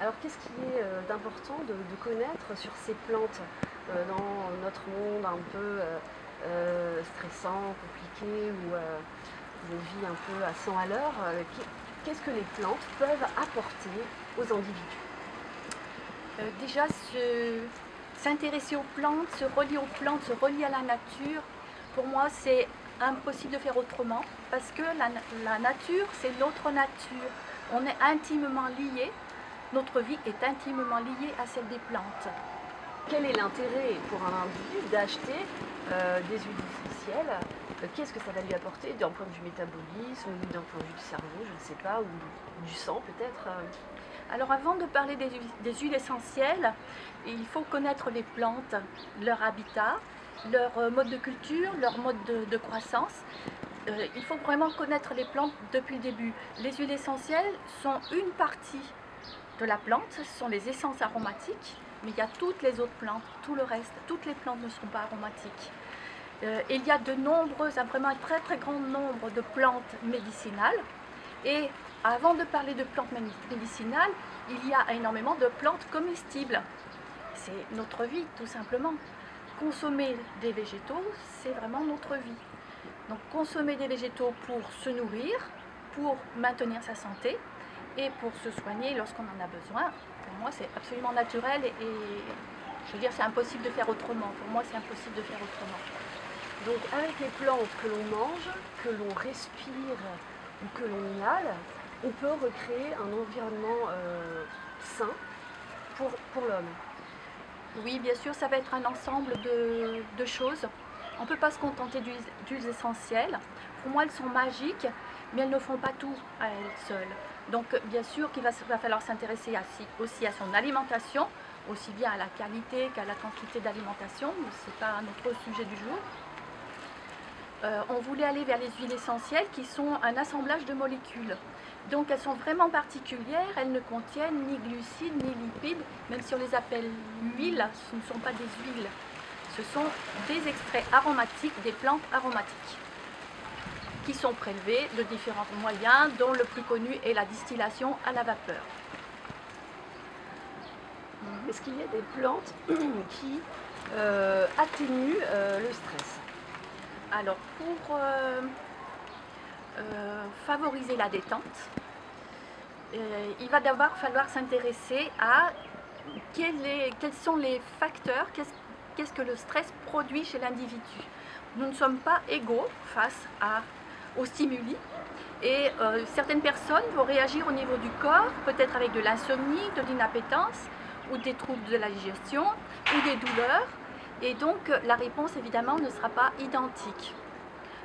Alors qu'est-ce qui est d'important de connaître sur ces plantes dans notre monde un peu stressant, compliqué, où une vie un peu à 100 à l'heure? Qu'est-ce que les plantes peuvent apporter aux individus? Déjà, s'intéresser aux plantes, se relier à la nature, pour moi, c'est impossible de faire autrement, parce que la nature, c'est notre nature. On est intimement liés, notre vie est intimement liée à celle des plantes. Quel est l'intérêt pour un individu d'acheter des huiles essentielles? Qu'est-ce que ça va lui apporter d'un point de vue métabolisme, ou d'un point de vue du cerveau, je ne sais pas, ou du sang peut-être? Alors avant de parler des huiles essentielles, il faut connaître les plantes, leur habitat, leur mode de culture, leur mode de croissance. Il faut vraiment connaître les plantes depuis le début. Les huiles essentielles sont une partie de la plante, ce sont les essences aromatiques, mais il y a toutes les autres plantes, tout le reste, toutes les plantes ne sont pas aromatiques. Il y a vraiment un très très grand nombre de plantes médicinales, et avant de parler de plantes médicinales, il y a énormément de plantes comestibles. C'est notre vie tout simplement. Consommer des végétaux, c'est vraiment notre vie. Donc consommer des végétaux pour se nourrir, pour maintenir sa santé et pour se soigner lorsqu'on en a besoin, pour moi c'est absolument naturel et je veux dire c'est impossible de faire autrement. Pour moi c'est impossible de faire autrement. Donc avec les plantes que l'on mange, que l'on respire ou que l'on inhale, on peut recréer un environnement sain pour l'homme. Oui, bien sûr, ça va être un ensemble de choses. On ne peut pas se contenter d'huiles essentielles. Pour moi, elles sont magiques, mais elles ne font pas tout à elles seules. Donc, bien sûr qu'il va falloir s'intéresser aussi à son alimentation, aussi bien à la qualité qu'à la quantité d'alimentation. Ce n'est pas notre sujet du jour. On voulait aller vers les huiles essentielles qui sont un assemblage de molécules. Donc elles sont vraiment particulières, elles ne contiennent ni glucides ni lipides, même si on les appelle huiles, ce ne sont pas des huiles. Ce sont des extraits aromatiques, des plantes aromatiques, qui sont prélevés de différents moyens, dont le plus connu est la distillation à la vapeur. Est-ce qu'il y a des plantes qui atténuent le stress? Alors pour favoriser la détente, il va d'abord falloir s'intéresser à quels sont les facteurs, qu'est-ce que le stress produit chez l'individu. Nous ne sommes pas égaux face aux stimuli, et certaines personnes vont réagir au niveau du corps, peut-être avec de l'insomnie, de l'inappétence, ou des troubles de la digestion, ou des douleurs, et donc la réponse évidemment ne sera pas identique.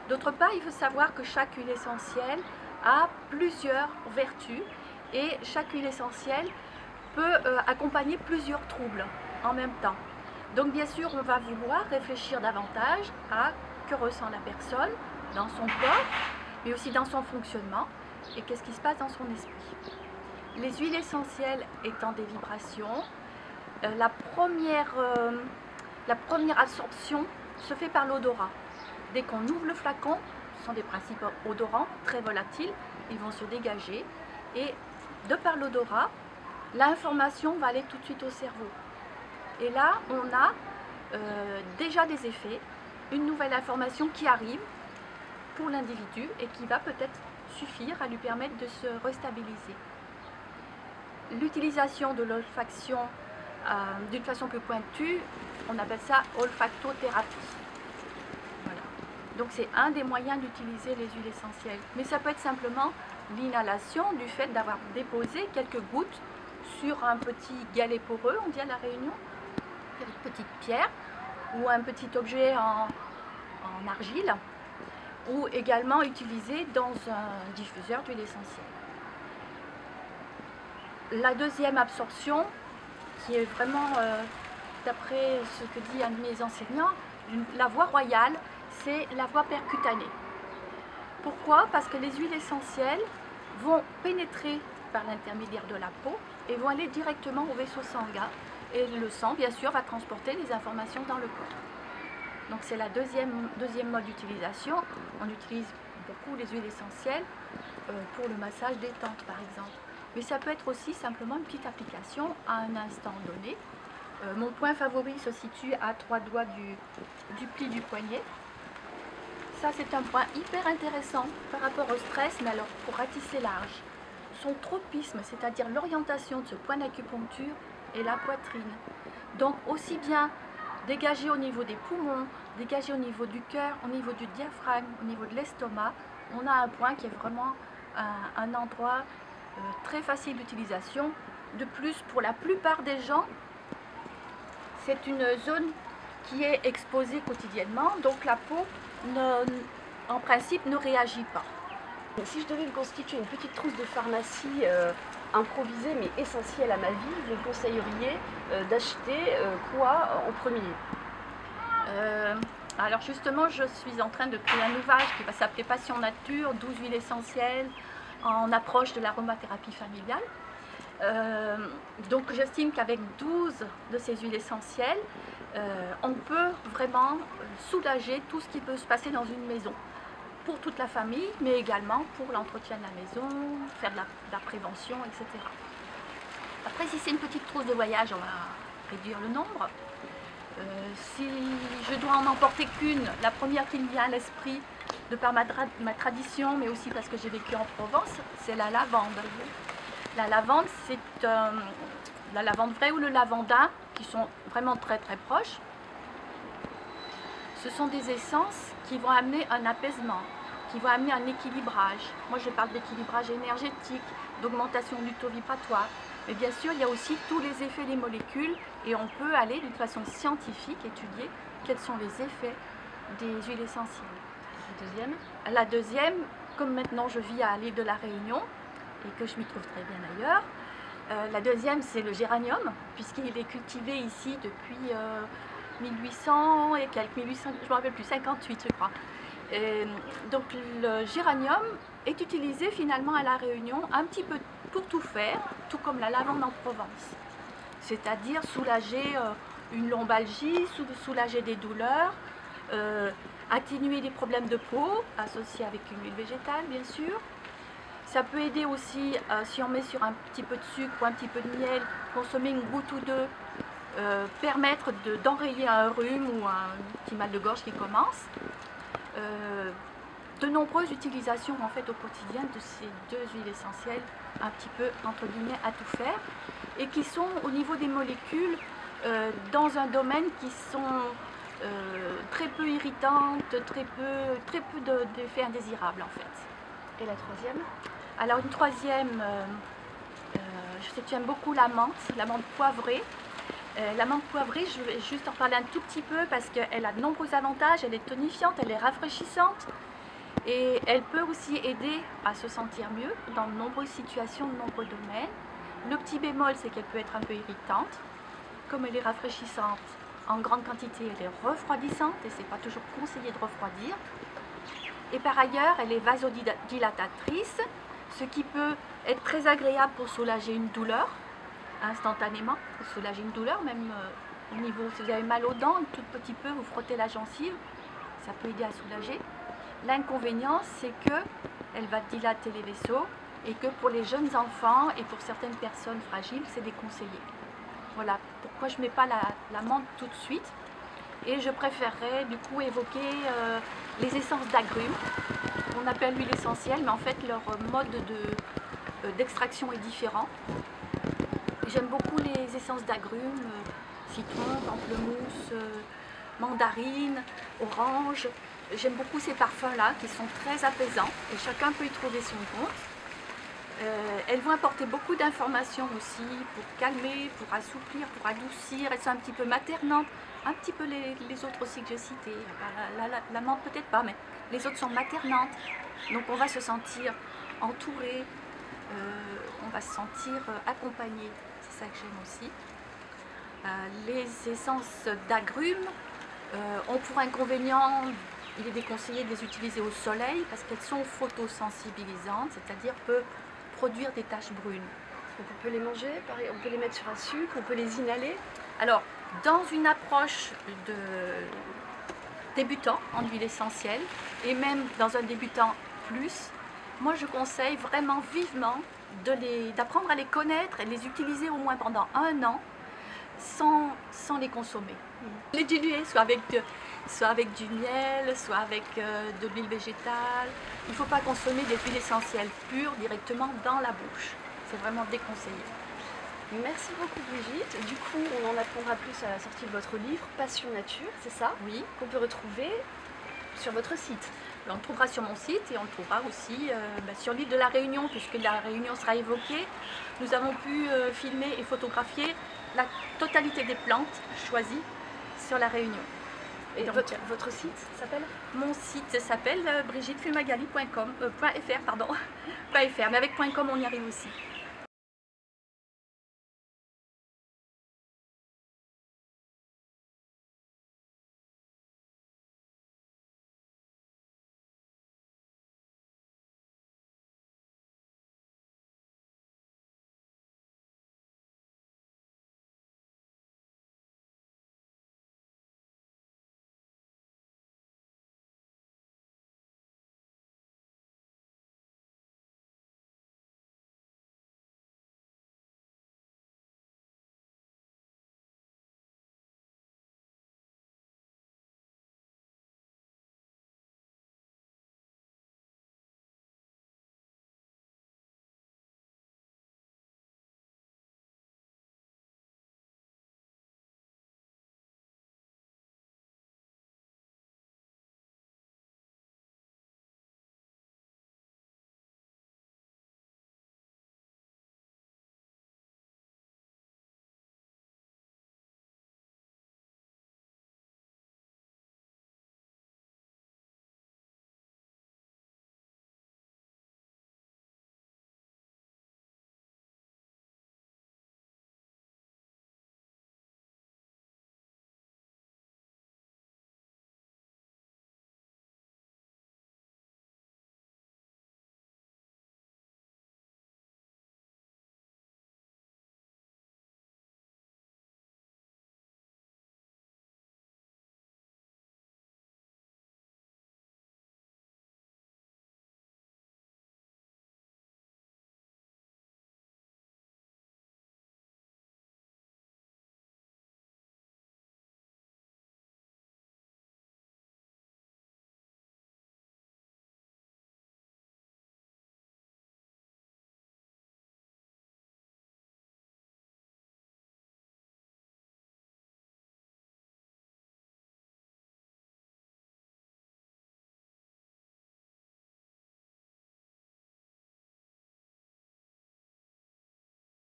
D'autre part, il faut savoir que chaque huile essentielle a plusieurs vertus, et chaque huile essentielle peut accompagner plusieurs troubles en même temps. Donc bien sûr, on va vouloir réfléchir davantage à que ressent la personne dans son corps, mais aussi dans son fonctionnement, et qu'est-ce qui se passe dans son esprit. Les huiles essentielles étant des vibrations, la première absorption se fait par l'odorat. Dès qu'on ouvre le flacon, ce sont des principes odorants très volatiles, ils vont se dégager, et de par l'odorat, l'information va aller tout de suite au cerveau. Et là, on a déjà des effets, une nouvelle information qui arrive pour l'individu et qui va peut-être suffire à lui permettre de se restabiliser. L'utilisation de l'olfaction d'une façon plus pointue, on appelle ça olfactothérapie. Voilà. Donc c'est un des moyens d'utiliser les huiles essentielles. Mais ça peut être simplement l'inhalation du fait d'avoir déposé quelques gouttes sur un petit galet poreux, on dit à La Réunion, une petite pierre ou un petit objet en argile, ou également utilisé dans un diffuseur d'huile essentielle. La deuxième absorption, qui est vraiment, d'après ce que dit un de mes enseignants, la voie royale, c'est la voie percutanée. Pourquoi? Parce que les huiles essentielles vont pénétrer par l'intermédiaire de la peau et vont aller directement au vaisseau sanguin. Et le sang, bien sûr, va transporter les informations dans le corps. Donc c'est la deuxième mode d'utilisation. On utilise beaucoup les huiles essentielles pour le massage détente, par exemple. mais ça peut être aussi simplement une petite application à un instant donné. Mon point favori se situe à 3 doigts du pli du poignet. Ça, c'est un point hyper intéressant par rapport au stress, mais alors pour ratisser large. Son tropisme, c'est-à-dire l'orientation de ce point d'acupuncture, et la poitrine. Donc aussi bien dégager au niveau des poumons, dégager au niveau du cœur, au niveau du diaphragme, au niveau de l'estomac, on a un point qui est vraiment un endroit très facile d'utilisation. De plus, pour la plupart des gens, c'est une zone qui est exposée quotidiennement, donc la peau, en principe, ne réagit pas. Si je devais me constituer une petite trousse de pharmacie improvisée mais essentielle à ma vie, vous me conseilleriez d'acheter quoi en premier? Alors justement, je suis en train de créer un ouvrage qui va s'appeler Passion Nature, 12 huiles essentielles en approche de l'aromathérapie familiale. Donc j'estime qu'avec 12 de ces huiles essentielles, on peut vraiment soulager tout ce qui peut se passer dans une maison. Pour toute la famille, mais également pour l'entretien de la maison, faire de la prévention, etc. Après, si c'est une petite trousse de voyage, on va réduire le nombre. Si je dois en emporter qu'une, la première qui me vient à l'esprit, de par ma tradition, mais aussi parce que j'ai vécu en Provence, c'est la lavande. La lavande, c'est la lavande vraie ou le lavandin, qui sont vraiment très très proches. Ce sont des essences qui vont amener un apaisement, qui vont amener un équilibrage. Moi, je parle d'équilibrage énergétique, d'augmentation du taux vibratoire. Mais bien sûr, il y a aussi tous les effets des molécules et on peut aller d'une façon scientifique étudier quels sont les effets des huiles essentielles. La deuxième? La deuxième, comme maintenant je vis à l'île de la Réunion et que je m'y trouve très bien ailleurs, la deuxième, c'est le géranium, puisqu'il est cultivé ici depuis 1800 et quelques, 1800, je ne me rappelle plus, 58 je crois. Donc le géranium est utilisé finalement à la Réunion un petit peu pour tout faire, tout comme la lavande en Provence. C'est-à-dire soulager une lombalgie, soulager des douleurs, atténuer des problèmes de peau, associés avec une huile végétale bien sûr. Ça peut aider aussi, si on met sur un petit peu de sucre ou un petit peu de miel, consommer une goutte ou deux, permettre d'enrayer un rhume ou un petit mal de gorge qui commence. De nombreuses utilisations en fait au quotidien de ces deux huiles essentielles, un petit peu entre guillemets à tout faire, et qui sont au niveau des molécules dans un domaine qui sont très peu irritantes, très peu d'effets indésirables en fait. Et la troisième? Alors une troisième, je sais que tu aimes beaucoup la menthe poivrée. La menthe poivrée, je vais juste en parler un tout petit peu parce qu'elle a de nombreux avantages, elle est tonifiante, elle est rafraîchissante et elle peut aussi aider à se sentir mieux dans de nombreuses situations, de nombreux domaines. Le petit bémol, c'est qu'elle peut être un peu irritante. Comme elle est rafraîchissante, en grande quantité, elle est refroidissante et c'est pas toujours conseillé de refroidir. Et par ailleurs, elle est vasodilatatrice, ce qui peut être très agréable pour soulager une douleur, instantanément, pour soulager une douleur, même au niveau, si vous avez mal aux dents, un tout petit peu, vous frottez la gencive, ça peut aider à soulager. L'inconvénient, c'est qu'elle va dilater les vaisseaux et que pour les jeunes enfants et pour certaines personnes fragiles, c'est déconseillé. Voilà pourquoi je ne mets pas la menthe tout de suite. Et je préférerais du coup évoquer les essences d'agrumes. On appelle l'huile essentielle, mais en fait leur mode d'extraction est différent. J'aime beaucoup les essences d'agrumes, citron, pamplemousse, mandarine, orange. J'aime beaucoup ces parfums-là qui sont très apaisants et chacun peut y trouver son compte. Elles vont apporter beaucoup d'informations aussi pour calmer, pour assouplir, pour adoucir. Elles sont un petit peu maternantes, un petit peu les autres aussi que j'ai cités. La menthe peut-être pas, mais les autres sont maternantes. Donc on va se sentir entouré, on va se sentir accompagné. C'est ça que j'aime aussi. Les essences d'agrumes ont pour inconvénient, il est déconseillé de les utiliser au soleil parce qu'elles sont photosensibilisantes, c'est-à-dire peuvent produire des taches brunes. Donc on peut les manger, on peut les mettre sur un sucre, on peut les inhaler. Alors, dans une approche de débutant en huile essentielle, et même dans un débutant plus, moi je conseille vraiment vivement d'apprendre à les connaître et les utiliser au moins pendant 1 an sans les consommer. Les diluer, soit avec du miel, soit avec de l'huile végétale. Il ne faut pas consommer des huiles essentielles pures directement dans la bouche. C'est vraiment déconseillé. Merci beaucoup Brigitte. Du coup, on en apprendra plus à la sortie de votre livre Passion Nature, c'est ça? Oui. Qu'on peut retrouver sur votre site. On le trouvera sur mon site et on le trouvera aussi sur l'île de la Réunion, puisque la Réunion sera évoquée. Nous avons pu filmer et photographier la totalité des plantes choisies sur la Réunion. Et donc, votre site s'appelle? Mon site s'appelle brigittefummagali.com, .fr, mais avec .com on y arrive aussi.